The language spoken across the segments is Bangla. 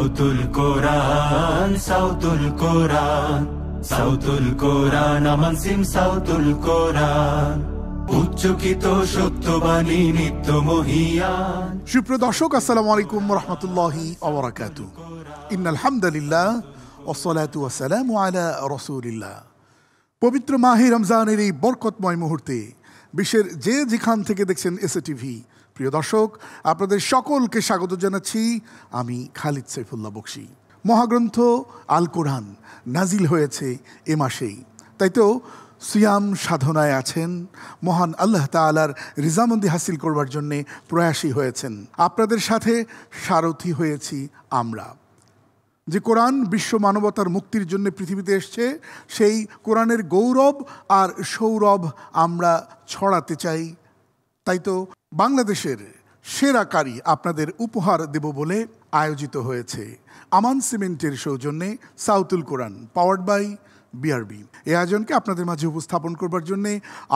সাউতুল কোরআন, সাউতুল কোরআন, সাউতুল কোরআন, আমান সিম সাউতুল কোরআন, উচ্চকিত সত্যবাণী নিত্য মহিয়ান। সুপ্রিয় দর্শক, আসসালামু আলাইকুম ওয়া রাহমাতুল্লাহি ওয়া বারাকাতুহু। ইন্নাল হামদালিল্লাহ ওয়াসসালাতু ওয়াসসালামু আলা রাসূলিল্লাহ। পবিত্র মাহে রমজানের এই বরকতময় মুহূর্তে বিশ্বের যে যেখান থেকে দেখছেন এসএ টিভি, প্রিয় দর্শক, আপনাদের সকলকে স্বাগত জানাচ্ছি। আমি খালিদ সাইফুল্লাহ বকশী। মহাগ্রন্থ আল কোরআন নাজিল হয়েছে এ মাসেই, তাই তো সিয়াম সাধনায় আছেন, মহান আল্লাহ তাআলার রিজামন্দি হাসিল করবার জন্যে প্রয়াসী হয়েছেন। আপনাদের সাথে সারথি হয়েছি আমরা। যে কোরআন বিশ্ব মানবতার মুক্তির জন্য পৃথিবীতে এসছে, সেই কোরআনের গৌরব আর সৌরভ আমরা ছড়াতে চাই। তাই তো বাংলাদেশের সেরা কারি আপনাদের উপহার দেব বলে আয়োজিত হয়েছে আমান সিমেন্টের সৌজন্যে সাউতুল কোরআন, পাওয়ার্ড বাই বিআরবি। এই আয়োজনকে আপনাদের মাঝে উপস্থাপন করবার জন্য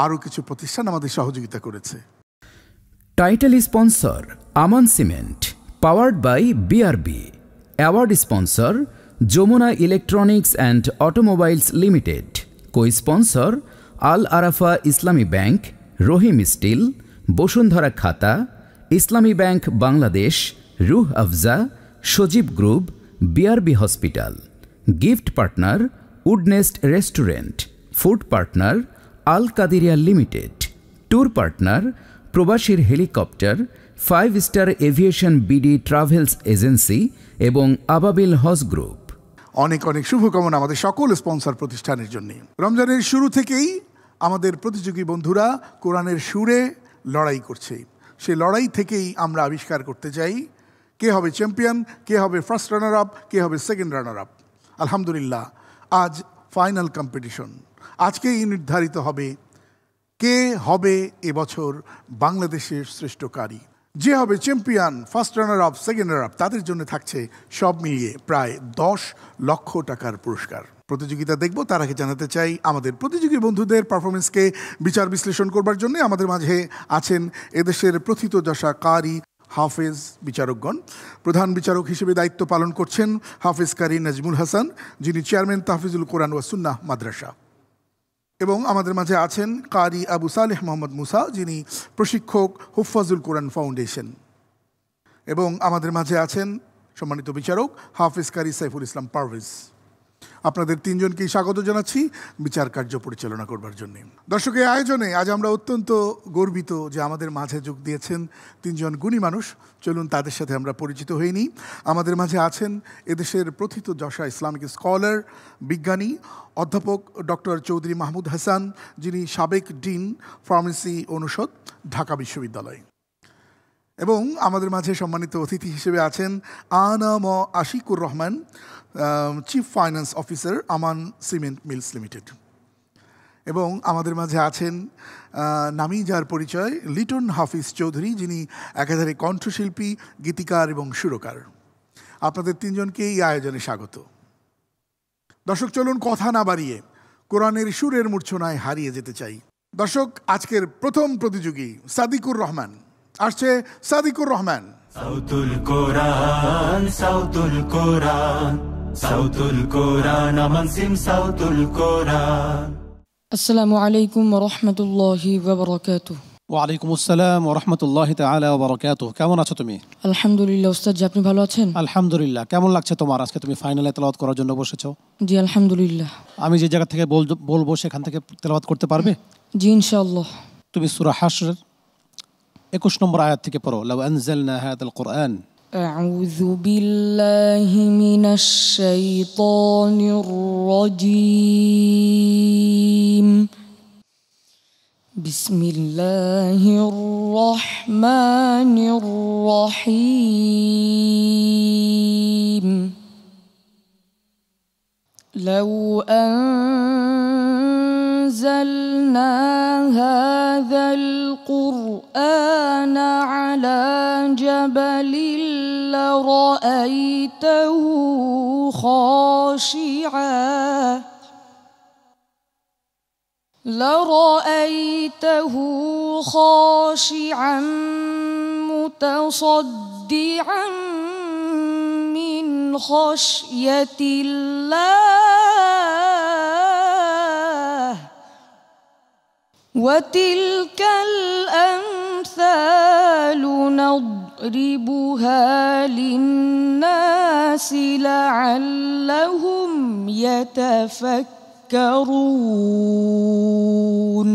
আরও কিছু প্রতিষ্ঠান আমাদের সহযোগিতা করেছে। Title sponsor Aman cement, powered by BRB. Award sponsor Jamuna electronics and automobiles limited. Cosponsor Al Arafah Islami bank, Rahim still, Bashundhara খাতা, ইসলামী bank Bangladesh, Rooh Afza, Sajeeb group, BRB hospital. Gift partner Woodnest restaurant. Food partner Al Qadiria limited. Tour partner প্রবাসীর helicopter, 5 star aviation BD travels agency এবং আবাবিল হজ গ্রুপ। অনেক অনেক শুভকামনা আমাদের সকল স্পন্সর প্রতিষ্ঠানের জন্য। রমজানের শুরু থেকেই আমাদের প্রতিযোগী বন্ধুরা কোরআনের সুরে লড়াই করছে। সেই লড়াই থেকেই আমরা আবিষ্কার করতে চাই কে হবে চ্যাম্পিয়ন, কে হবে ফার্স্ট রানার আপ, কে হবে সেকেন্ড রানার আপ। আলহামদুলিল্লাহ, আজ ফাইনাল কম্পিটিশন। আজকেই নির্ধারিত হবে কে হবে এবছর বাংলাদেশের শ্রেষ্ঠ কারি। যে হবে champion, first runner up, second runner up, তাদের জন্য থাকছে সব মিলিয়ে প্রায় 10 লক্ষ টাকার পুরস্কার। প্রতিযোগিতা দেখব, তার আগে জানাতে চাই আমাদের প্রতিযোগী বন্ধুদের পারফরমেন্সকে বিচার বিশ্লেষণ করবার জন্য আমাদের মাঝে আছেন এদেশের প্রথিতযশা কারি, হাফেজ বিচারকগণ। প্রধান বিচারক হিসেবে দায়িত্ব পালন করছেন হাফেজ কারি নাজমুল হাসান, যিনি চেয়ারম্যান তাহফিজুল কোরআন ওয়া সুন্নাহ মাদ্রাসা। এবং আমাদের মাঝে আছেন কারি আবু সালেহ মোহাম্মদ মুসা, যিনি প্রশিক্ষক হুফাজুল কোরআন ফাউন্ডেশন। এবং আমাদের মাঝে আছেন সম্মানিত বিচারক হাফেজ কারি সাইফুল ইসলাম পারভেজ। আপনাদের তিনজনকেই স্বাগত জানাচ্ছি বিচার কার্য পরিচালনা করবার জন্য। দর্শক, এই আয়োজনে আজ আমরা অত্যন্ত গর্বিত যে আমাদের মাঝে যোগ দিয়েছেন তিনজন গুণী মানুষ। চলুন তাদের সাথে আমরা পরিচিত হয়ে নিই। আমাদের মাঝে আছেন এদেশের প্রথিতযশা ইসলামিক স্কলার, বিজ্ঞানী, অধ্যাপক ডক্টর চৌধুরী মাহমুদ হাসান, যিনি সাবেক ডিন ফার্মেসি অনুষদ, ঢাকা বিশ্ববিদ্যালয়। এবং আমাদের মাঝে সম্মানিত অতিথি হিসেবে আছেন Anam Ashikur Rahman, chief finance officer, Aman cement mills limited. এবং আমাদের মাঝে আছেন নামি যার পরিচয় লিটন হাফিজ চৌধুরী, যিনি একাধারে কণ্ঠশিল্পী, গীতিকার এবং সুরকার। আপনাদের তিনজনকে এই আয়োজনে স্বাগত। দর্শক, চলুন কথা না বাড়িয়ে কোরআনের সুরের মূর্ছনায় হারিয়ে যেতে চাই। দর্শক, আজকের প্রথম প্রতিযোগী সাদিকুর রহমান আসছে। সাদিকুর রহমান। সাউতুল কোরআন, সাউতুল কোরআন, সাউতুল কোরআন, আমান সিম সাউতুল কোরআন। আসসালামু আলাইকুম ওয়া রাহমাতুল্লাহি ওয়া বারাকাতুহু। ওয়া আলাইকুম আসসালাম ওয়া রাহমাতুল্লাহি তাআলা ওয়া বারাকাতুহু। কেমন আছো তুমি? আলহামদুলিল্লাহ উস্তাদ, আপনি ভালো আছেন? আলহামদুলিল্লাহ। কেমন লাগছে তোমার? আজকে তুমি ফাইনালে তেলাওয়াত করার জন্য বসেছো। জি আলহামদুলিল্লাহ। আমি যে জায়গা থেকে বলবো সেখান থেকে তেলাওয়াত করতে পারবে? জি ইনশাআল্লাহ। তুমি সূরা হাশর 21 নম্বর আয়াত থেকে পড়ো। লাউ আনজালনা হাযাল কুরআন। আউযু বিল্লাহি মিনাশ শাইতানির রাজীম। বিসমিল্লাহির রহমানির রহিম। লাউ أنزلنا هذا القرآن على جبل لرأيته خاشعا متصدعا من خشية الله وتلك الأمثال نضربها للناس لعلهم يتفكرون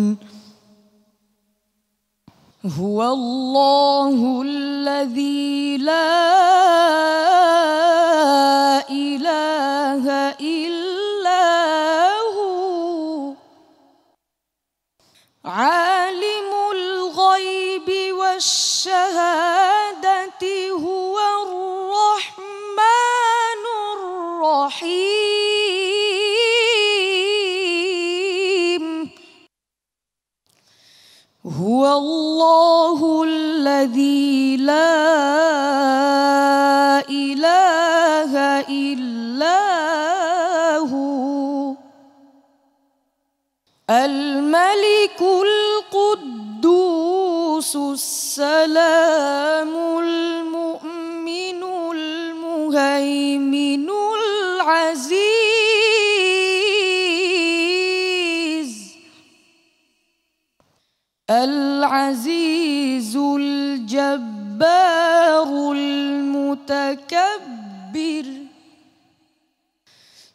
هو الله الذي لا إله إلا هو عالم الغيب والشهادة هو الرحمن الرحيم هو الله الذي لا إله إلا هو الملك القدوس السلام المؤمن المهيمن العزيز الجبار المتكبر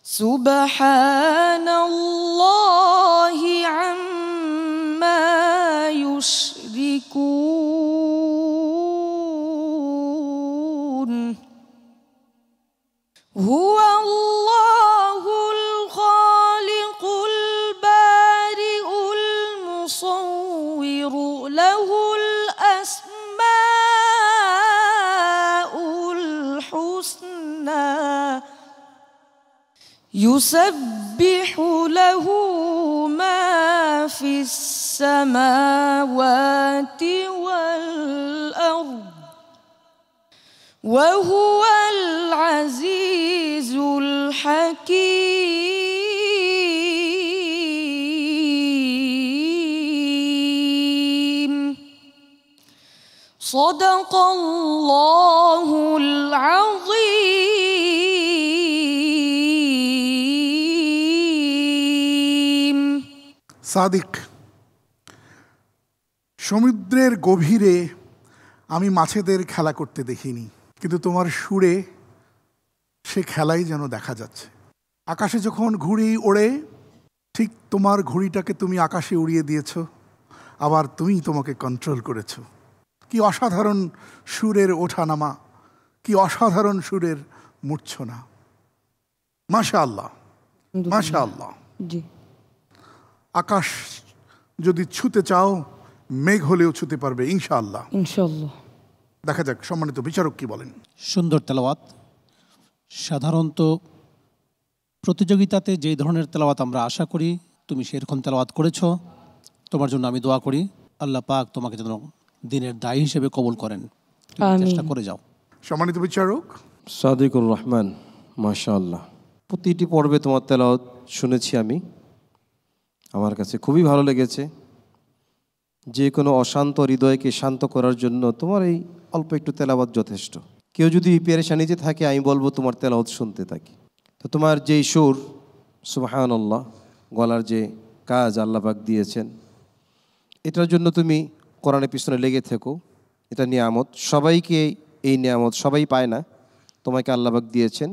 سبحان الله عما يشركون هو الله الخالق البارئ المصور له الأسماء الحسنى يسبح له ما في السماوات والأرض وهو العزيز الحكيم صدق الله العظيم সাদিক, সমুদ্রের গভীরে আমি মাছেদের খেলা করতে দেখিনি, কিন্তু তোমার সুরে সে খেলাই যেন দেখা যাচ্ছে। আকাশে যখন ঘুড়ি ওড়ে, ঠিক তোমার ঘুড়িটাকে তুমি আকাশে উড়িয়ে দিয়েছ, আবার তুমি তোমাকে কন্ট্রোল করেছ। কি অসাধারণ সুরের ওঠানামা, কি অসাধারণ সুরের মূর্ছনা। মাশা আল্লাহ, মাশা আল্লাহ। জি আকাশ যদি ছুতে চাও, মেঘ হলেও ছুতে পারবে ইনশাআল্লাহ। ইনশাআল্লাহ। দেখা যাক সম্মানিত বিচারক কি বলেন। সুন্দর তেলাওয়াত। সাধারণত প্রতিযোগিতাতে যেই ধরনের তেলাওয়াত আমরা আশা করি, তুমি সেরকম তেলাওয়াত করেছ। তোমার জন্য আমি দোয়া করি, আল্লাহ পাক তোমাকে যেন দিনের দায়ী হিসেবে কবুল করেন। তুমি চেষ্টা করে যাও। সম্মানিত বিচারক সাদিকুর রহমান, মাশাআল্লাহ। প্রতিটি পর্বে তোমার তেলাওয়াত শুনেছি আমি, আমার কাছে খুবই ভালো লেগেছে। যে কোনো অশান্ত হৃদয়কে শান্ত করার জন্য তোমার এই অল্প একটু তেলাওয়াত যথেষ্ট। কেউ যদি পেরেশানিতে থাকে, আমি বলবো তোমার তেলাওয়াত শুনতে থাকি। তো তোমার যেই সুর, সুবহানাল্লাহ, গলার যে কাজ আল্লাহ পাক দিয়েছেন, এটার জন্য তুমি কোরআনের পিছনে লেগে থেকো। এটা নিয়ামত, সবাইকে এই নিয়ামত সবাই পায় না, তোমাকে আল্লাহ পাক দিয়েছেন।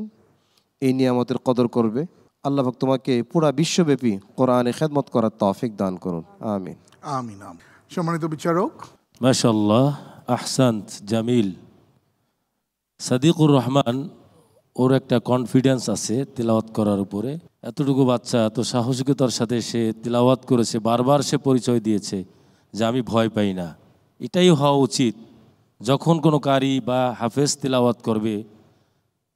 এই নিয়ামতের কদর করবে। আল্লাহ পাক তোমাকে পুরা বিশ্বব্যাপী কোরআনে খেদমত করার তৌফিক দান করুন, আমিন আমিন। সম্মানিত বিচারক মাশাআল্লাহ, আহসান্ত, জামিল। সাদিকুর রহমান, ওর একটা কনফিডেন্স আছে তিলাওয়াত করার উপরে। এতটুকু বাচ্চা এত সাহসিকতার সাথে সে তিলাওয়াত করেছে, বারবার সে পরিচয় দিয়েছে যে আমি ভয় পাই না। এটাই হওয়া উচিত। যখন কোনো কারি বা হাফেজ তিলাওয়াত করবে,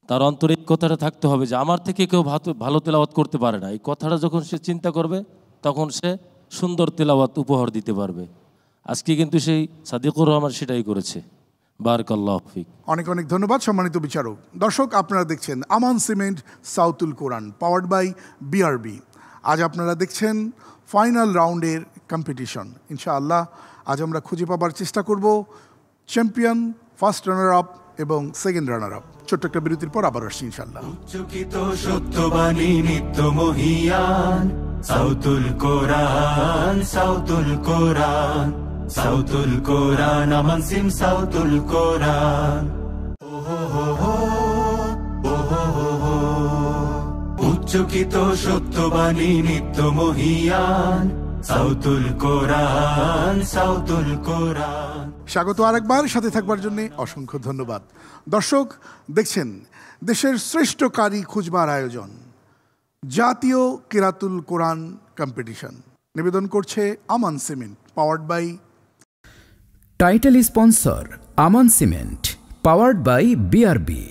তার অন্তরে এই কথাটা থাকতে হবে যে আমার থেকে কেউ ভালো তিলাওয়াত করতে পারে না। এই কথাটা যখন সে চিন্তা করবে, তখন সে সুন্দর তিলাওয়াত উপহার দিতে পারবে। আজকে কিন্তু সেই সাদিকুর রহমান সেটাই করেছে। বারাকাল্লাহু ফিক। অনেক অনেক ধন্যবাদ সম্মানিত বিচারক। দর্শক, আপনারা দেখছেন Aman cement Sautul Quran, powered by BRB. আজ আপনারা দেখছেন ফাইনাল রাউন্ডের কম্পিটিশন। ইনশাআল্লাহ আজ আমরা খুঁজে পাবার চেষ্টা করব চ্যাম্পিয়ন, ফার্স্ট রানার আপ এবং সেকেন্ড রানার আপ। ছোট্ট একটা বিরতির পর আবার আসছি ইনশাল্লাহ। উচ্চকিত সত্যবাণী নিত্য মহিয়ান, সাউতুল কোরআন, সাউতুল কোরআন, সাউতুল কোরআন, আমান সিম সাউতুল কোরআন। উচ্চকিত সত্যবাণী নিত্য মহিয়ান, সাউতুল কোরআন, সাউতুল কোরআন। স্বাগত আরেকবার, সাথে থাকবার জন্য অসংখ্য ধন্যবাদ। দর্শক দেখছেন দেশের শ্রেষ্ঠ কারি খুঁজবার আয়োজন, জাতীয় কিরাতুল কোরআন কম্পিটিশন। নিবেদন করছে Aman cement, powered by title sponsor Aman cement, powered by BRB.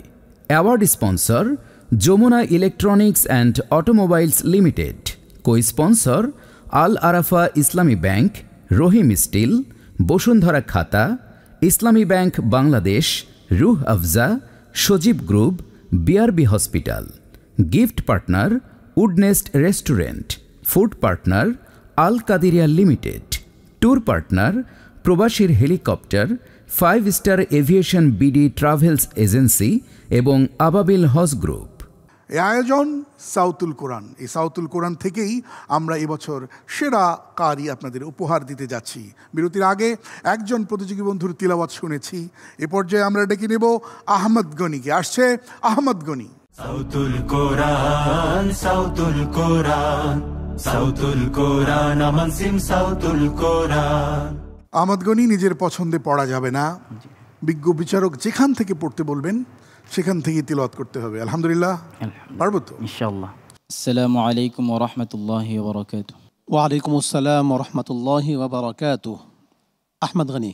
Award sponsor Jamuna electronics and automobiles limited. Cosponsor Al Arafah Islami bank, Rahim still, Bashundhara খাতা, ইসলামী bank Bangladesh, Rooh Afza, Sajeeb group, BRB hospital. Gift partner Woodnest restaurant. Food partner Al Qadiria limited. Tour partner প্রবাসীর helicopter, 5 star aviation BD travels agency এবং আবাবিল হজ গ্রুপ। এই আয়োজন সাউতুল কোরআন। এই সাউতুল কোরআন থেকেই আমরা এবছর সেরা কারি আপনাদের উপহার দিতে যাচ্ছি। বিরতির আগে একজন প্রতিযোগী বন্ধুর তিলাওয়াত শুনেছি। এ পর্যায়ে আমরা ডেকে নেব আহমদ গনিকে। আসছে আহমদ গনি। সাউতুল কোরআন, সাউতুল কোরআন, সাউতুল কোরআন, আমান সিম সাউতুল কোরআন। আহমদ গনি, নিজের পছন্দে পড়া যাবে না, বিজ্ঞ বিচারক যেখান থেকে পড়তে বলবেন সেখান থেকে তিলাওয়াত করতে হবে। আলহামদুলিল্লাহ, পারবো তো ইনশাআল্লাহ। আসসালামু আলাইকুম ওয়া রাহমাতুল্লাহি ওয়া বারাকাতুহু। ওয়া আলাইকুম আসসালাম ওয়া রাহমাতুল্লাহি ওয়া বারাকাতুহু। আহমদ গনি,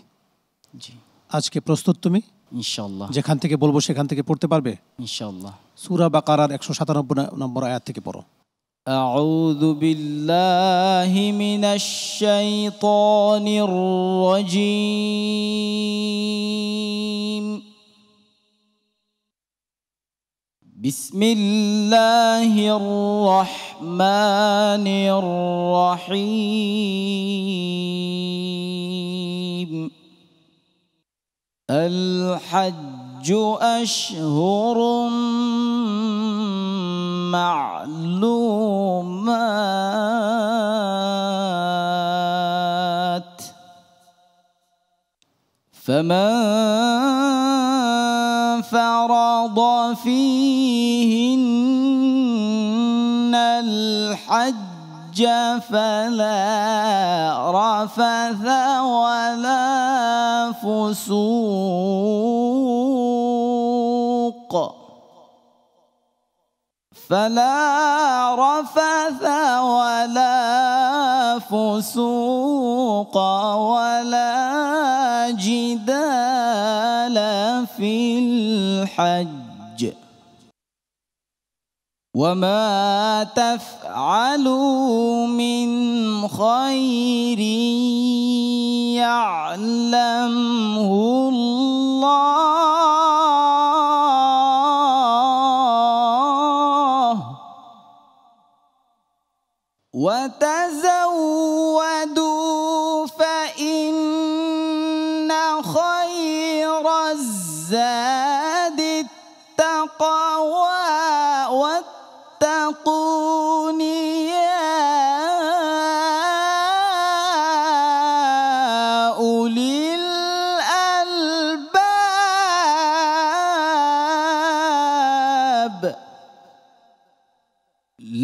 জি আজকে প্রস্তুত তুমি? ইনশাআল্লাহ। যেখান থেকে বলবো সেখান থেকে পড়তে পারবে? ইনশাআল্লাহ। সূরা বাকারার 197 নম্বর আয়াত থেকে পড়ো। আউযু বিল্লাহি মিনাশ শাইতানির রাজীম। বিসমিল্লাহির রহমানির রহিম। আল হাজ্জু আশহুরুম মা'লুমাত। ফামান فرض فيهن الحج فلا رفث ولا فسوق ولا جدال في الحج وما تفعلوا من خير يعلمه الله وتزودوا فإن خير الزاد التقوى واتقون يا أولي الألباب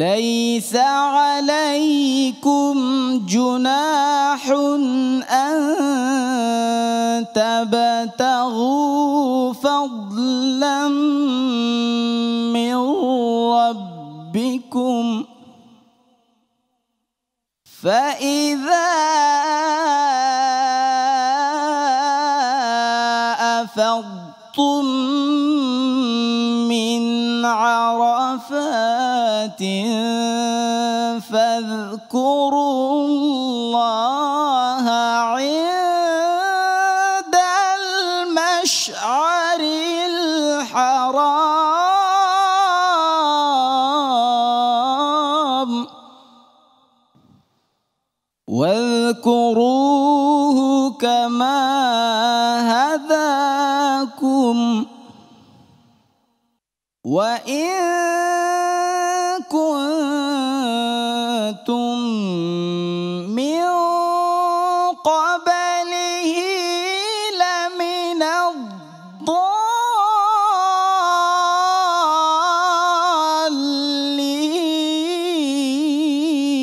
ليس عليكم جناح أن تبتغوا فضلا من ربكم فإذا أفضتم من عرفات فاذكروا الله عند المشعر الحرام واذكروه كما هداكم وإن كنتم من قبله لمن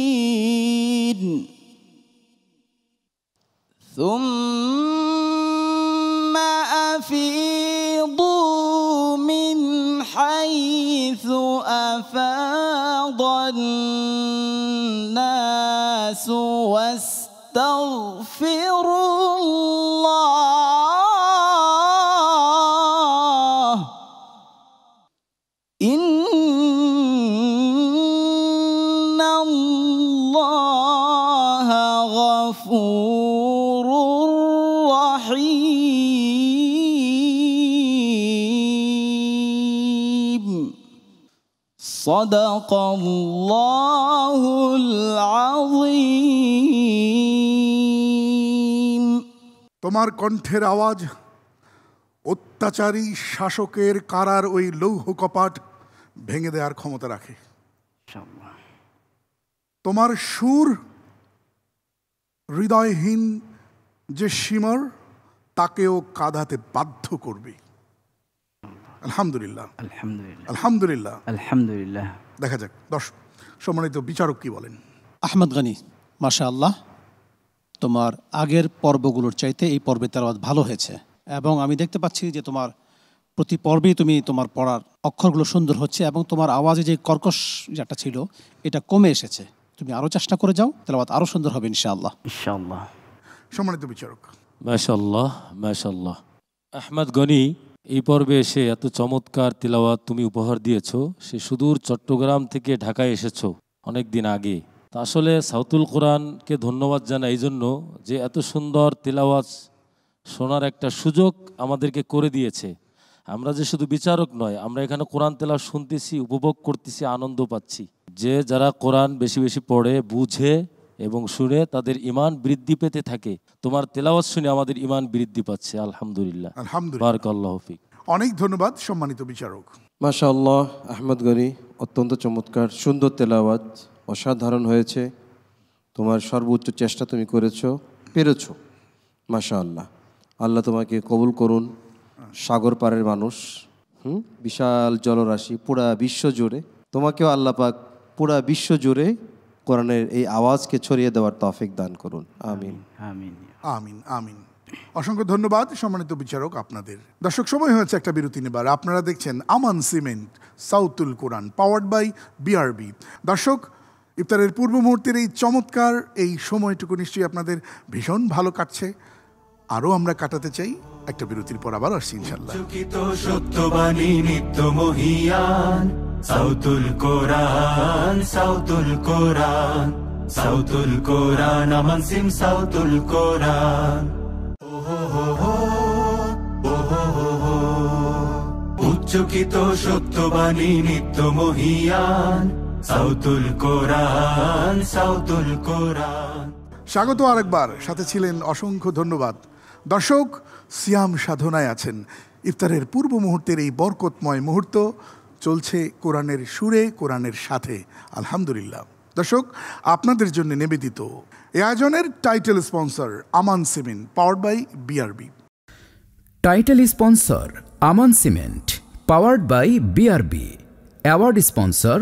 الضالين ثم أفيضوا من حيث أفاض الناس واستغفروا الله إن الله غفور رحيم صدق الله العظيم তোমার কণ্ঠের আওয়াজ অত্যাচারী শাসকের কারার ওই লৌহ কপাট ভেঙে দেওয়ার ক্ষমতা রাখে। তোমার সুর হৃদয়হীন যে শিমর তাকেও কাঁদাতে বাধ্য করবে। আলহামদুলিল্লাহ, আলহামদুলিল্লাহ, আলহামদুলিল্লাহ, আলহামদুলিল্লাহ। দেখা যাক দর্শক সম্মানিত বিচারক কি বলেন। আহমদ গনি, মাশাআল্লাহ, তোমার আগের পর্বগুলোর চাইতে এই পর্বে তেলাওয়াত ভালো হয়েছে এবং আমি দেখতে পাচ্ছি যে তোমার প্রতি পর্বেই তুমি তোমার পড়ার অক্ষরগুলো সুন্দর হচ্ছে এবং তোমার আওয়াজে যে কর্কশ যেটা ছিল এটা কমে এসেছে। তুমি আরও চেষ্টা করে যাও, তেলাওয়াত আরও সুন্দর হবে ইনশাআল্লাহ। ইনশাআল্লাহ। সম্মানিত বিচারক। মাশাআল্লাহ, মাশাআল্লাহ। আহমদ গনি, এই পর্বে এসে এত চমৎকার তিলাওয়াত তুমি উপহার দিয়েছো। সে সুদূর চট্টগ্রাম থেকে ঢাকায় এসেছো অনেক দিন আগে। তা আসলে সাউতুল কোরআনকে ধন্যবাদ জানাই এই জন্য যে এত সুন্দর তিলাওয়াত শোনার একটা সুযোগ আমাদেরকে করে দিয়েছে। আমরা যে শুধু বিচারক নয়, আমরা এখানে কোরআন তেলাওয়াত শুনতেছি, উপভোগ করতেছি, আনন্দ পাচ্ছি। যে যারা কোরআন বেশি বেশি পড়ে, বুঝে এবং শুনে তাদের ঈমান বৃদ্ধি পেতে থাকে। তোমার তেলাওয়াত শুনে আমাদের ঈমান বৃদ্ধি পাচ্ছে। আলহামদুলিল্লাহ, আলহামদুলিল্লাহ, বারাকাল্লাহু ফিক। অনেক ধন্যবাদ সম্মানিত বিচারক। মাশাআল্লাহ, আহমদ গনি, অত্যন্ত চমৎকার, সুন্দর তেলাওয়াত, অসাধারণ হয়েছে। তোমার সর্বোচ্চ চেষ্টা তুমি পেরেছো। মাশাআল্লাহ, আল্লাহ তোমাকে কবুল করুন। সাগর পাড়ের মানুষ, বিশাল জলরাশি পুরা বিশ্ব জুড়ে, তোমাকেও আল্লাহ পাক পুরা বিশ্ব জুড়ে কোরআনের এই আওয়াজকে ছড়িয়ে দেওয়ার তৌফিক দান করুন। আমিন, আমিন, আমিন, আমিন। অসংখ্য ধন্যবাদ সম্মানিত বিচারক আপনাদের। দর্শক, সময় হয়েছে একটা বিরতি নেবার। আপনারা দেখছেন Aman cement Sautul Quran powered by BRB. দর্শক, ইফতারের পূর্ব মুহূর্তের এই চমৎকার এই সময়টুকু নিশ্চয়ই আপনাদের ভীষণ ভালো কাটছে। আরও আমরা কাটাতে চাই। একটা বিরতির পর আবার আসছি ইনশাআল্লাহ। সত্যবাণী নিত্য মহিয়ান সাউতুল কোরআন, সাউতুল কোরআন, সাউতুল কোরআন, আমান সিম সাউতুল কোরআন। উচ্চকিত সত্যবাণী নিত্য মহিয়ান সাউতুল কোরআন, সাউতুল কোরআন। স্বাগত আরেকবার, সাথে ছিলেন অসংখ্য ধন্যবাদ। দর্শক, সিয়াম সাধনায় আছেন। ইফতারের পূর্ব মুহূর্তের এই বরকতময় মুহূর্ত চলছে কোরআনের সুরে, কোরআনের সাথে। আলহামদুলিল্লাহ। দর্শক, আপনাদের জন্য নিবেদিত এই আয়োজনের title sponsor Aman cement powered by BRB. Title sponsor Aman cement powered by BRB. Award sponsor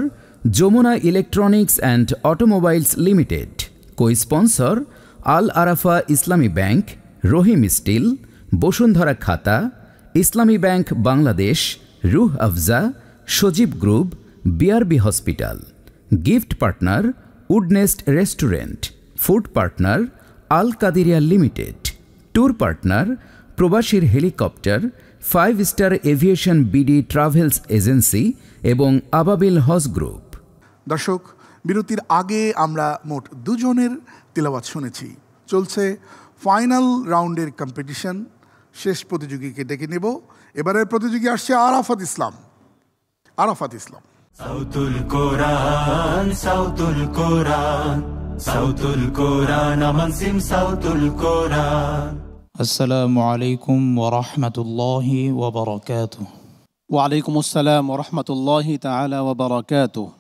Jamuna electronics and automobiles limited. Cosponsor Al Arafah Islami bank, Rahim still, Bashundhara খাতা, ইসলামী bank Bangladesh, Rooh Afza, Sajeeb group, BRB hospital. Gift partner Woodnest restaurant. Food partner Al Qadiria limited. Tour partner প্রবাসীর helicopter, 5 star aviation BD travels agency এবং আবাবিল হজ গ্রুপ। দর্শক, বিরতির আগে আমরা মোট 2 জনের তিলাওয়াত শুনেছি। চলছে ফাইনাল রাউন্ডের কম্পিটিশন। শেষ প্রতিযোগীকে ডেকে নেব। এবারের প্রতিযোগী আসছে আরাফাত ইসলাম। আরাফাত ইসলাম। সাউতুল কোরআন, সাউতুল কোরআন, সাউতুল কোরআন, আমান সিম সাউতুল কোরআন। আসসালামু আলাইকুম ওয়া রাহমাতুল্লাহি ওয়া বারাকাতুহু। ওয়ালাইকুম আসসালাম ওরহমতুল্লাহি তাআলা ওয়া বারাকাতুহু।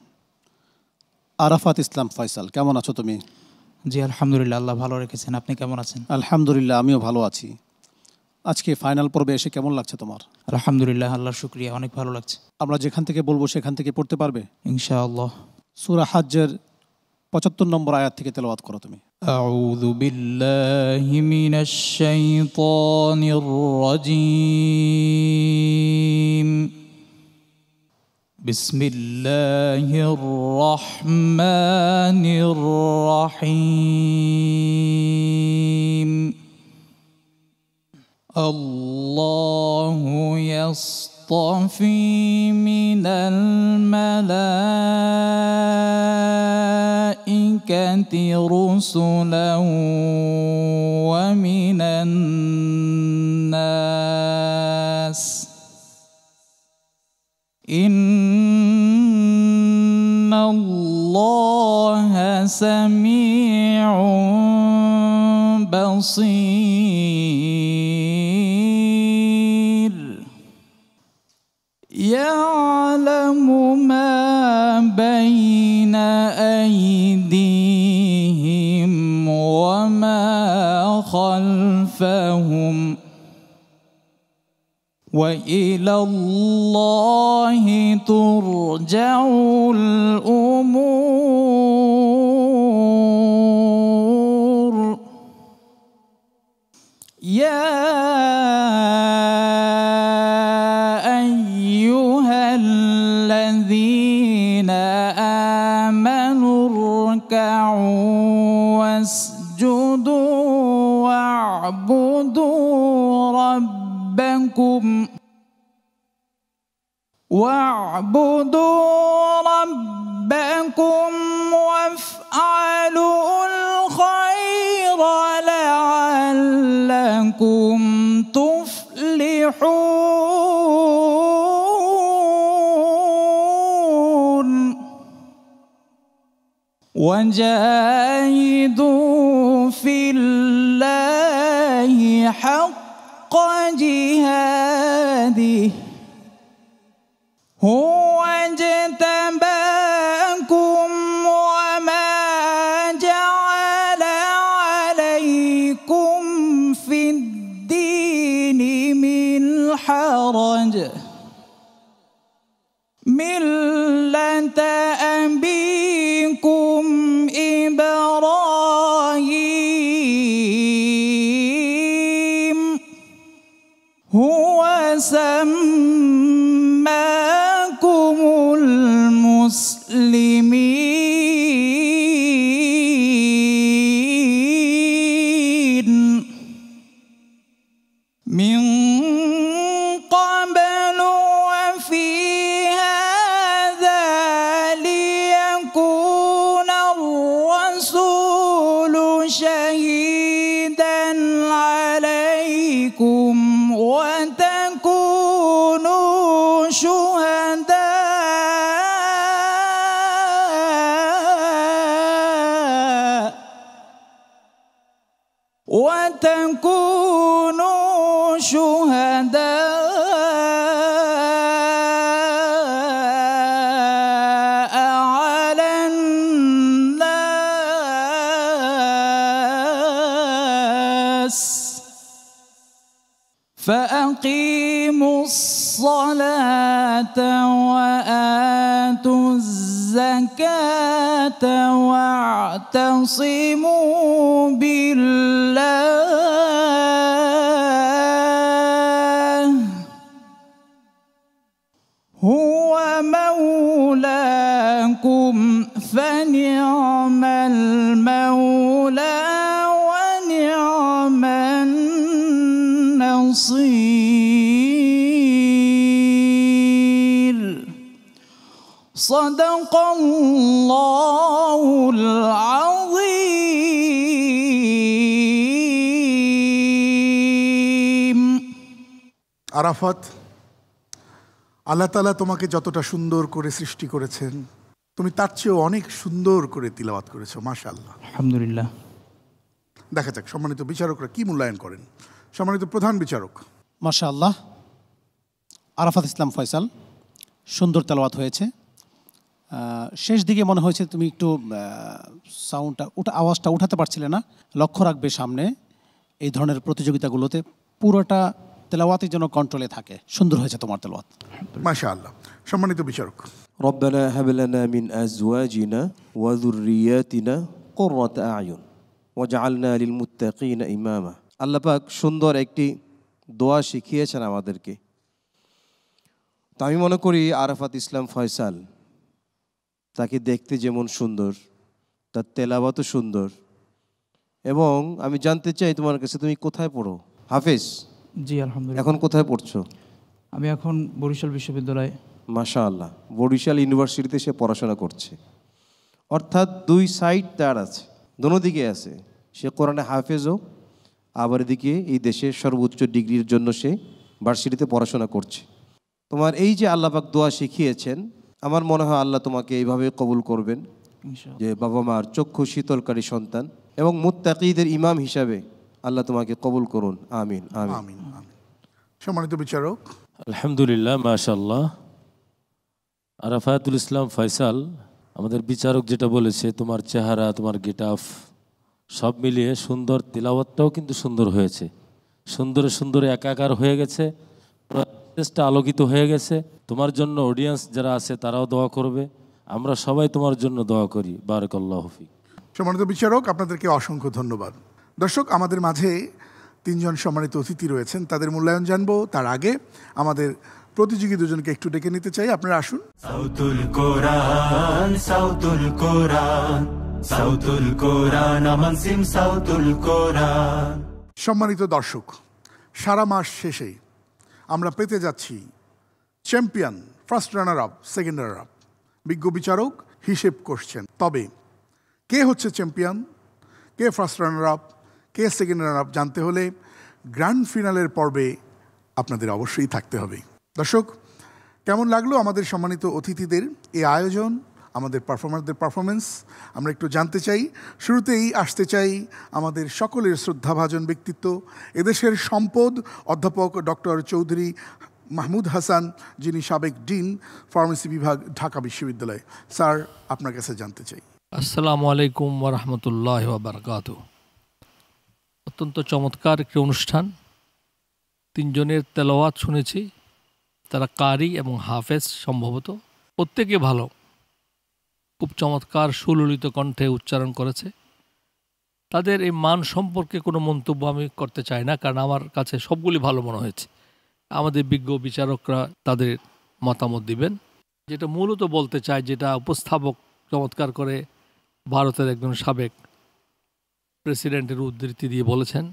আরাফাত ইসলাম ফয়সাল, কেমন আছো তুমি? জি আলহামদুলিল্লাহ, আল্লাহ ভালো রেখেছেন। আপনি কেমন আছেন? আলহামদুলিল্লাহ, আমিও ভালো আছি। আজকে ফাইনাল পর্বে এসে কেমন লাগছে তোমার? আলহামদুলিল্লাহ, আল্লাহর শুকরিয়া, অনেক ভালো লাগছে। আমরা যেখান থেকে বলবো সেখান থেকে পড়তে পারবে ইনশাআল্লাহ। সূরা হাজ্জের ৭৫ নম্বর আয়াত থেকে তেলাওয়াত করো তুমি। আউযু বিল্লাহি মিনাশ শাইতানির রাজীম। বিসমিল্লাহির রহমানির রহিম। আল্লাহু ইয়াসতাফি মিনাল মালাইকাতি রুসুলান ওয়া মিনান নাস। ইন্নাল্লাহা সামিউন বাসীর। ইয়ালামু মা বাইনা আইদিহিম ওয়া মা খালফাহুম ওয়া ইলাল্লাহি তুরজাউল উমুর। ইয়া আইয়ুহাল্লাযীনা আমানু রুকউ ওয়াসজুদু ওয়া'বুদু রাব্বাকুম ওয়াফআলুল খায়রা লা'আল্লাকুম তুফলিহুন। ওয়াজাহিদু ফিল্লাহি হাক্কা জিহাদিহি হুয়া ইজতাবাকুম ওয়া মা জাআলা আলাইকুম ফিদ-দীনি মিন হারাজ মিল্লাতা আবিকুম ইব্রাহিম হুয়া সাম্মাকুমুল মুসলিমিন মিন ক্বাবলু ওয়া ফি হাযা লিয়াকুনার রাসূলু শাহীদান আলাইকুম ওয়া তাকুনু شهداء على الناس فأقيموا الصلاة وآتوا الزكاة واعتصموا بالله هو مولاكم فنعم المولى ونعم النصير صدق الله العظيم আরাফাত, আল্লাহ তাআলা তোমাকে যতটা সুন্দর করে সৃষ্টি করেছেন তুমি তার চেয়েও অনেক সুন্দর করে তিলাওয়াত করেছো, মাশাআল্লাহ। আলহামদুলিল্লাহ। দেখা যাক সম্মানিত বিচারকরা কি মূল্যায়ন করেন। সম্মানিত প্রধান বিচারক। মাশাআল্লাহ, আরাফাত ইসলাম ফয়সাল, সুন্দর তেলাওয়াত হয়েছে। শেষ দিকে মনে হয়েছে তুমি একটু আওয়াজটা উঠাতে পারছিলে না। লক্ষ্য রাখবে সামনে এই ধরনের প্রতিযোগিতাগুলোতে পুরোটা তেলাওয়াতের জন্য কন্ট্রোলে থাকে। সুন্দর হয়েছে তোমার তেলাওয়াত, মাশাআল্লাহ। সম্মানিত বিচারক, রব্বানা হাব লানা মিন আজওয়াজিনা ওয়া যুররিয়াতিনা কুররাতা আয়ুন ওয়াজআলনা লিল মুত্তাকিনা ইমামা। আল্লাহ পাক সুন্দর একটি দোয়া শিখিয়েছেন আমাদেরকে। তো আমি মনে করি আরাফাত ইসলাম ফয়সাল, তাকে দেখতে যেমন সুন্দর, তার তেলাওয়াতও সুন্দর। এবং আমি জানতে চাই তোমার কাছে, তুমি কোথায় পড়ো? হাফেজ, জি আলহামদুলিল্লাহ। এখন কোথায় পড়ছো? আমি এখন বরিশাল বিশ্ববিদ্যালয়ে। মাশাআল্লাহ, বরিশাল ইউনিভার্সিটিতে সে পড়াশোনা করছে। অর্থাৎ দুই সাইড তার আছে, দোনো দিকে আছে। সে কোরআনে হাফেজও, আবার এদিকে এই দেশের সর্বোচ্চ ডিগ্রির জন্য সে ভার্সিটিতে পড়াশোনা করছে। তোমার এই যে আল্লাহ পাক দোয়া শিখিয়েছেন, আমার মনে হয় আল্লাহ তোমাকে এইভাবে কবুল করবেন যে বাবা মার চক্ষু শীতলকারী সন্তান এবং মুত্তাকিদের ইমাম হিসাবে আল্লাহ তোমাকে কবুল করুন। আমিন আমিন আমিন। সম্মানিত বিচারক, আলহামদুলিল্লাহ, মাশাআল্লাহ। আরাফাতুল ইসলাম ফয়সাল, আমাদের বিচারক যেটা বলেছে, তোমার চেহারা, তোমার গেট আপ সব মিলিয়ে সুন্দর, তিলাওয়াতটাও কিন্তু সুন্দর হয়েছে। সুন্দরে সুন্দরে একাকার হয়ে গেছে, চেষ্টা আলোকিত হয়ে গেছে। তোমার জন্য অডিয়েন্স যারা আছে তারাও দোয়া করবে, আমরা সবাই তোমার জন্য দোয়া করি। বারাকাল্লাহু ফিক। সম্মানিত বিচারক, আপনাদেরকে অসংখ্য ধন্যবাদ। দর্শক, আমাদের মাঝে 3 জন সম্মানিত অতিথি রয়েছেন, তাদের মূল্যায়ন জানবো। তার আগে আমাদের প্রতিযোগী দুজনকে একটু ডেকে নিতে চাই, আপনারা আসুন। সাউতুল কোরআন, সাউতুল কোরআন, সাউতুল কোরআন, আমান সিম সাউতুল কোরআন। সম্মানিত দর্শক, সারা মাস শেষে আমরা পেতে যাচ্ছি champion, first runner up, second runner up. বিজ্ঞ বিচারক হিসেব করছেন। তবে কে হচ্ছে চ্যাম্পিয়ন, কে ফার্স্ট রানার আপ, কে সেকেন্ড রানার আপ জানতে হলে গ্র্যান্ড ফিনালের পর্বে আপনাদের অবশ্যই থাকতে হবে। দর্শক, কেমন লাগলো আমাদের সম্মানিত অতিথিদের এই আয়োজন, আমাদের পারফর্মারদের পারফরমেন্স আমরা একটু জানতে চাই। শুরুতেই আসতে চাই আমাদের সকলের শ্রদ্ধাভাজন ব্যক্তিত্ব, এদেশের সম্পদ, অধ্যাপক ডক্টর চৌধুরী মাহমুদ হাসান, যিনি সাবেক ডিন, ফার্মেসি বিভাগ, ঢাকা বিশ্ববিদ্যালয়। স্যার, আপনার কাছে জানতে চাই। আসসালামু আলাইকুম ওয়া রাহমাতুল্লাহি ওয়া বারাকাতুহু। অত্যন্ত চমৎকার একটি অনুষ্ঠান। 3 জনের তেলাওয়াত শুনেছি, তারা কারি এবং হাফেজ সম্ভবত, প্রত্যেকে ভালো, খুব চমৎকার সুললিত কণ্ঠে উচ্চারণ করেছে। তাদের এই মান সম্পর্কে কোনো মন্তব্য আমি করতে চাই না, কারণ আমার কাছে সবগুলি ভালো মনে হয়েছে। আমাদের বিজ্ঞ বিচারকরা তাদের মতামত দিবেন। যেটা মূলত বলতে চাই, যেটা উপস্থাপক চমৎকার করে ভারতের একজন সাবেক প্রেসিডেন্টের উদ্ধৃতি দিয়ে বলেছেন,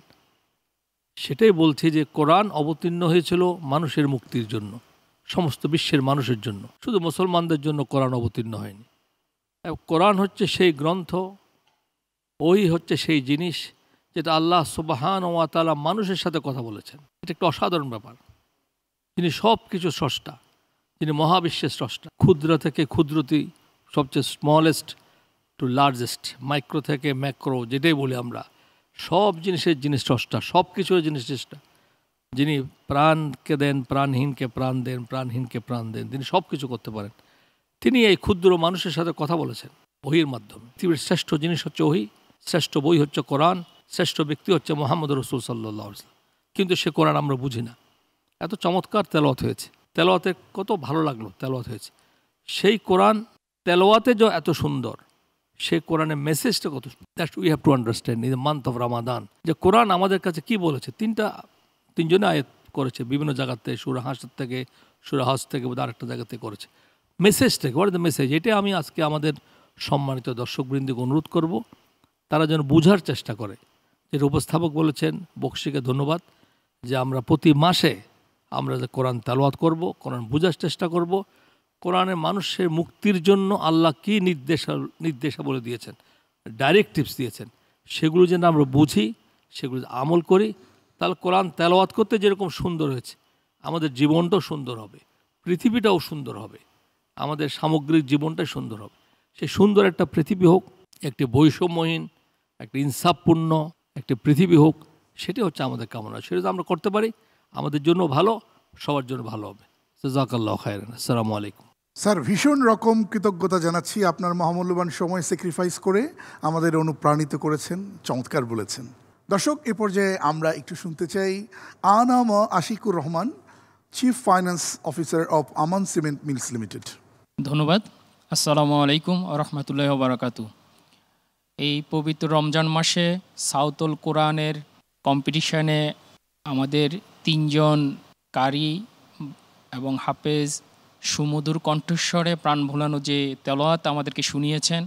সেটাই বলছি যে কোরআন অবতীর্ণ হয়েছিল মানুষের মুক্তির জন্য, সমস্ত বিশ্বের মানুষের জন্য, শুধু মুসলমানদের জন্য কোরআন অবতীর্ণ হয়নি। কোরআন হচ্ছে সেই গ্রন্থ, ওই হচ্ছে সেই জিনিস যেটা আল্লাহ সুবহানাহু ওয়া তাআলা মানুষের সাথে কথা বলেছেন। এটা একটা অসাধারণ ব্যাপার। যিনি সব কিছু স্রষ্টা, যিনি মহাবিশ্বের স্রষ্টা, ক্ষুদ্র থেকে ক্ষুদ্রতি, সবচেয়ে স্মলেস্ট টু লার্জেস্ট, মাইক্রো থেকে ম্যাক্রো, যেটাই বলি আমরা, সব জিনিসের জিনিস স্রষ্টা, সব কিছুর জিনিস চেষ্টা, যিনি প্রাণকে দেন, প্রাণহীনকে প্রাণ দেন, প্রাণহীনকে প্রাণ দেন, তিনি সব কিছু করতে পারেন। তিনি এই ক্ষুদ্র মানুষের সাথে কথা বলেছেন ওহীর মাধ্যমে। পৃথিবীর শ্রেষ্ঠ জিনিস হচ্ছে ওহী, শ্রেষ্ঠ বই হচ্ছে কোরআন, শ্রেষ্ঠ ব্যক্তি হচ্ছে মুহাম্মদ রাসূল সাল্লাল্লাহু আলাইহি ওয়াসাল্লাম। কিন্তু সে কোরআন আমরা বুঝি না। এত চমৎকার তেলাওয়াত হয়েছে, তেলাওয়াতে কত ভালো লাগলো, তেলাওয়াত হয়েছে। সেই কোরআন তেলাওয়াতে যে এত সুন্দর, সেই কোরআনের মেসেজটা কত সুন্দর, that we have to understand in the month of Ramadan. যে কোরআন আমাদের কাছে কি বলেছে, 3 জনে আয়াত করেছে বিভিন্ন জায়গাতে, সূরা হাসর থেকে, সূরা হজ থেকে, বোধহয় আরেকটা জায়গাতে করেছে। মেসেজ থেকে, হোয়াট ইজ দ্য মেসেজ, এটা আমি আজকে আমাদের সম্মানিত দর্শকবৃন্দকে অনুরোধ করব, তারা যেন বোঝার চেষ্টা করে। যেটা উপস্থাপক বলেছেন, বক্সিকে ধন্যবাদ, যে আমরা প্রতি মাসে আমরা যে কোরআন তেলাওয়াত করব, কোরআন বোঝার চেষ্টা করব, কোরআনে মানুষের মুক্তির জন্য আল্লাহ কী নির্দেশাবলী দিয়েছেন, ডাইরেক্টিভস দিয়েছেন, সেগুলো যেন আমরা বুঝি, সেগুলো আমল করি। তাহলে কোরআন তেলাওয়াত করতে যেরকম সুন্দর হয়েছে, আমাদের জীবনটাও সুন্দর হবে, পৃথিবীটাও সুন্দর হবে, আমাদের সামগ্রিক জীবনটাই সুন্দর হবে। সে সুন্দর একটা পৃথিবী হোক, একটি বৈষম্যহীন, একটি ইনসাফপূর্ণ একটি পৃথিবী হোক, সেটাই হচ্ছে আমাদের কামনা। সেটা যদি আমরা করতে পারি, আমাদের জন্য ভালো, সবার জন্য ভালো হবে। জাযাকাল্লাহু খায়রান। আসসালামু আলাইকুম। স্যার, ভীষণ রকম কৃতজ্ঞতা জানাচ্ছি, আপনার মহামূল্যবান সময় স্যাক্রিফাইস করে আমাদের অনুপ্রাণিত করেছেন, চমৎকার বলেছেন। দর্শক, এ পর্যায়ে আমরা একটু শুনতে চাই Anam Ashikur Rahman, chief finance officer of Aman cement mills limited. ধন্যবাদ। আসসালামু আলাইকুম ওয়া রাহমাতুল্লাহি ওয়া বারাকাতুহু। এই পবিত্র রমজান মাসে সাউতুল কোরআনের কম্পিটিশনে আমাদের 3 জন কারি এবং হাফেজ সুমধুর কণ্ঠস্বরে প্রাণ ভোলানো যে তেলাওয়াত আমাদেরকে শুনিয়েছেন,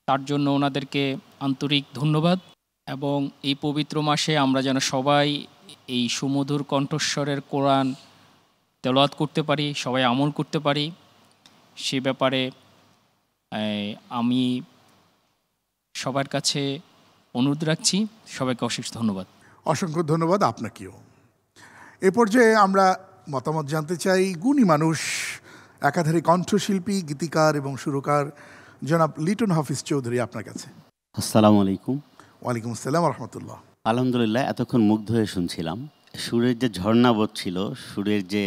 তার জন্য ওনাদেরকে আন্তরিক ধন্যবাদ। এবং এই পবিত্র মাসে আমরা যেন সবাই এই সুমধুর কণ্ঠস্বরের কোরআন তেলাওয়াত করতে পারি, সবাই আমল করতে পারি, সে ব্যাপারে আমি সবার কাছে অনুরোধ রাখছি। সবাইকে অশেষ ধন্যবাদ। অসংখ্য ধন্যবাদ আপনাকেও। এ পর্যায়ে আমরা মতামত জানতে চাই গুণী মানুষ, একাধারে কণ্ঠশিল্পী, গীতিকার এবং সুরকার জনাব লিটন হাফিজ চৌধুরী, আপনার কাছে। আসসালামু আলাইকুম। ওয়ালাইকুম আসসালাম রহমতুল্লাহ। আলহামদুলিল্লাহ, এতক্ষণ মুগ্ধ হয়ে শুনছিলাম। সুরের যে ঝর্ণা বইছিল, সুরের যে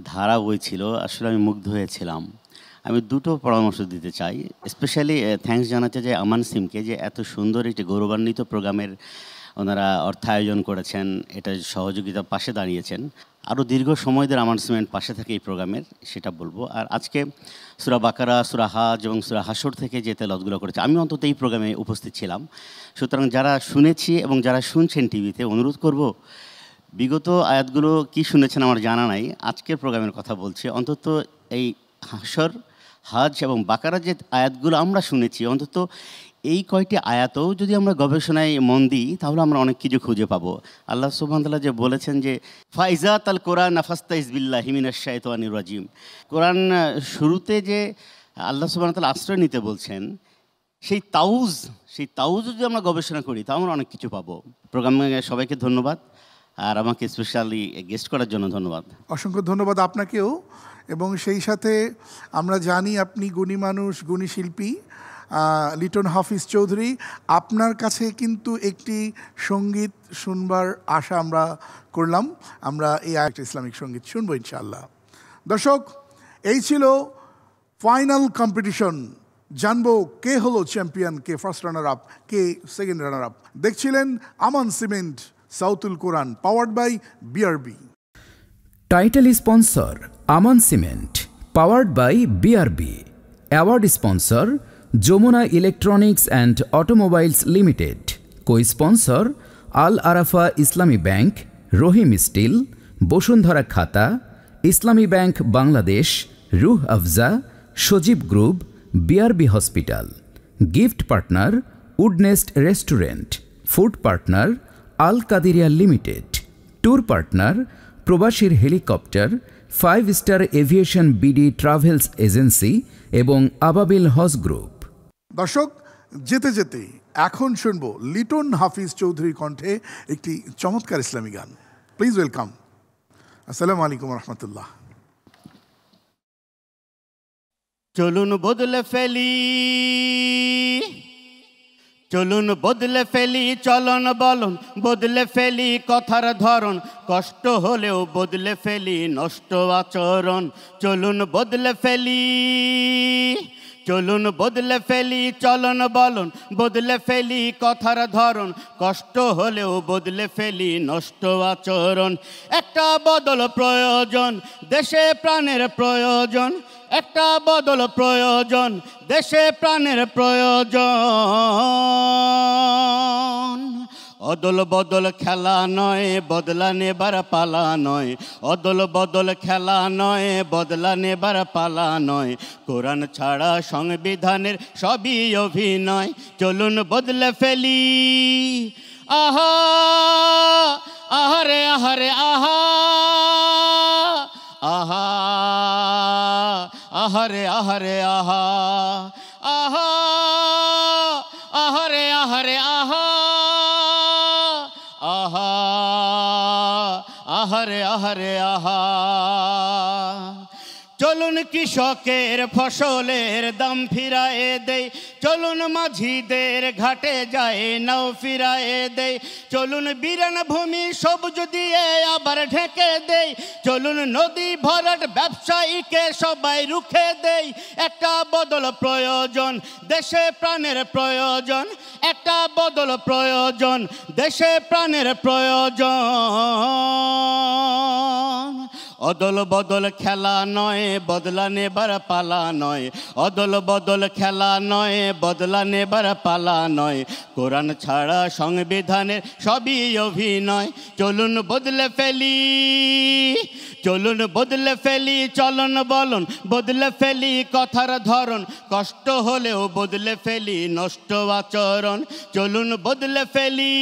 ধারা বইছিল, আসলে আমি মুগ্ধ হয়েছিলাম। আমি দুটো পরামর্শ দিতে চাই। স্পেশালি থ্যাঙ্কস জানাতে চাই আমান সিমকে, যে এত সুন্দর একটি গৌরবান্বিত প্রোগ্রামের ওনারা অর্থায়োজন করেছেন, এটা সহযোগিতার পাশে দাঁড়িয়েছেন। আরও দীর্ঘ সময় ধরে আমান সিমেন্ট পাশে থাকে এই প্রোগ্রামের, সেটা বলবো। আর আজকে সূরা বাকারা, সূরা হাজ এবং সূরা হাশর থেকে যে তেলাওয়াতগুলো করেছে, আমি অন্তত এই প্রোগ্রামে উপস্থিত ছিলাম। সুতরাং যারা শুনেছি এবং যারা শুনছেন টিভিতে, অনুরোধ করব, বিগত আয়াতগুলো কি শুনেছেন আমার জানা নাই, আজকের প্রোগ্রামের কথা বলছি, অন্তত এই হাশর, হাজ এবং বাকারা যে আয়াতগুলো আমরা শুনেছি, অন্তত এই কয়টি আয়াতও যদি আমরা গবেষণায় মন দিই, তাহলে আমরা অনেক কিছু খুঁজে পাবো। আল্লাহ সুবহানাহু ওয়া তাআলা যে বলেছেন যে ফাইজাত আল কোরআন ফাস্তাইজ বিল্লাহি মিনাশ শাইতানির রাজিম, কোরআন শুরুতে যে আল্লাহ সুবহানাহু ওয়া তাআলা আশ্রয় নিতে বলছেন, সেই তাউজ যদি আমরা গবেষণা করি, তাহলে আমরা অনেক কিছু পাবো। প্রোগ্রামে সবাইকে ধন্যবাদ, আর আমাকে স্পেশালি গেস্ট করার জন্য ধন্যবাদ। অসংখ্য ধন্যবাদ আপনাকেও। এবং সেই সাথে আমরা জানি আপনি গুণী মানুষ, গুণী শিল্পী লিটন হাফিজ চৌধুরী। আপনার কাছে কিন্তু একটি সঙ্গীত শুনবার আশা আমরা করলাম, আমরা এই একটা ইসলামিক সঙ্গীত শুনবো ইনশাআল্লাহ। দর্শক, এই ছিল ফাইনাল কম্পিটিশন। জানবো কে হলো চ্যাম্পিয়ন, কে ফার্স্ট রানার আপ, কে সেকেন্ড রানার আপ। দেখছিলেন Aman cement Sautul Quran, powered by BRB. Title sponsor Aman cement, powered by BRB. Award sponsor Jamuna electronics and automobiles limited. Cosponsor Al Arafah Islami bank, Rahim still, Bashundhara খাতা, ইসলামী bank Bangladesh, Rooh Afza, Sajeeb group, BRB hospital. Gift partner Woodnest restaurant. Food partner Al Qadiria limited. Tour partner প্রবাসীর helicopter, 5 star aviation BD travels agency এবং আবাবিল হজ গ্রুপ। দর্শক, যেতে যেতে এখন শুনবো লিটন হাফিজ চৌধুরী কণ্ঠে একটি চমৎকার ইসলামী গান। Please welcome. আসসালামু আলাইকুম রহমতুল্লাহ। চলুন বদলে ফেলি, চলুন বদলে ফেলি চলন বলন, বদলে ফেলি কথার ধরন, কষ্ট হলেও বদলে ফেলি নষ্ট আচরণ। চলুন বদলে ফেলি, চলুন বদলে ফেলি চলন বলন, বদলে ফেলি কথার ধরন, কষ্ট হলেও বদলে ফেলি নষ্ট আচরণ। একটা বদল প্রয়োজন, দেশে প্রাণের প্রয়োজন, একটা বদল প্রয়োজন, দেশে প্রাণের প্রয়োজন। অদল বদল খেলা নয়, বদলা নেবার পালা নয়, অদল বদল খেলা নয়, বদলা নেবার পালা নয়। কোরআন ছাড়া সংবিধানের সবই অভিনয়। চলুন বদলে ফেলি, আহা আহারে আহারে আহা, আহা আহারে আহারে আহা, আহা আহারে আহারে আহা, আহা আহারে আহারে আহা। চলুন কৃষকের ফসলের দাম ফিরায়ে দেই, চলুন মাঝিদের ঘাটে যায় নাও ফিরায়ে দেই, চলুন বিরান ভূমি সবুজ দিয়ে আবার ঢেকে দেই, চলুন নদী ভরাট ব্যবসায়ীকে সবাই রুখে দেই। একটা বদল প্রয়োজন, দেশে প্রাণের প্রয়োজন, একটা বদল প্রয়োজন, দেশে প্রাণের প্রয়োজন। অদল বদল খেলা নয়, বদলা নেবার পালা নয়, অদল বদল খেলা নয়, বদলা নেবার পালা নয়। কোরআন ছাড়া সংবিধানের সবই অভিনয়। চলুন বদলে ফেলি, চলুন বদলে ফেলি, চলন বলন বদলে ফেলি, কথার ধরন কষ্ট হলেও বদলে ফেলি, নষ্ট আচরণ চলুন বদলে ফেলি।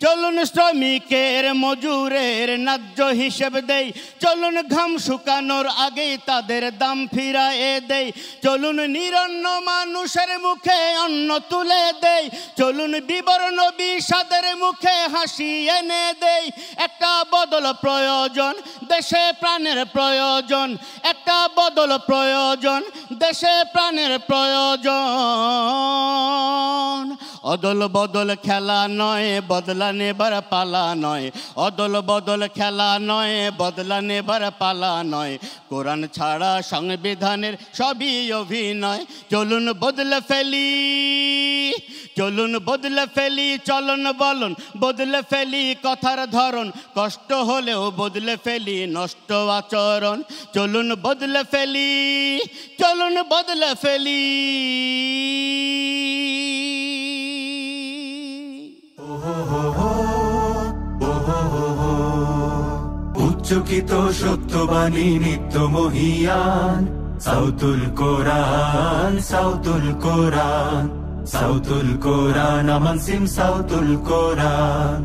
চলুন শ্রমিকের মজুরের ন্যায্য হিসেব দেই, চলুন ঘাম শুকানোর আগেই তাদের দাম ফিরায়ে দেই, চলুন নিরন্ন মানুষের মুখে অন্ন তুলে দেই, চলুন বিবর্ণ বিষাদের মুখে হাসি এনে দেই। একটা বদল প্রয়োজন, দেশে প্রাণের প্রয়োজন, একটা বদল প্রয়োজন, দেশে প্রাণের প্রয়োজন। অদল বদল খেলা নয়, বদলা নেবার পালা নয়, অদল বদল খেলা নয়, বদলা নেবার পালা নয়। কোরআন ছাড়া সংবিধানের সবই অভিনয়। চলুন বদলে ফেলি, চলুন বদলে ফেলি, চলন বলন বদলে ফেলি, কথার ধরন কষ্ট হলেও বদলে ফেলি, নষ্ট আচরণ চলুন বদলে ফেলি, চলুন বদলে ফেলি। উচ্চকিত সত্যবাণী নিত্য মহিয়ান, সাউতুল কোরআন, সাউতুল কোরআন, সাউতুল কোরআন, আমান সিম সাউতুল কোরআন।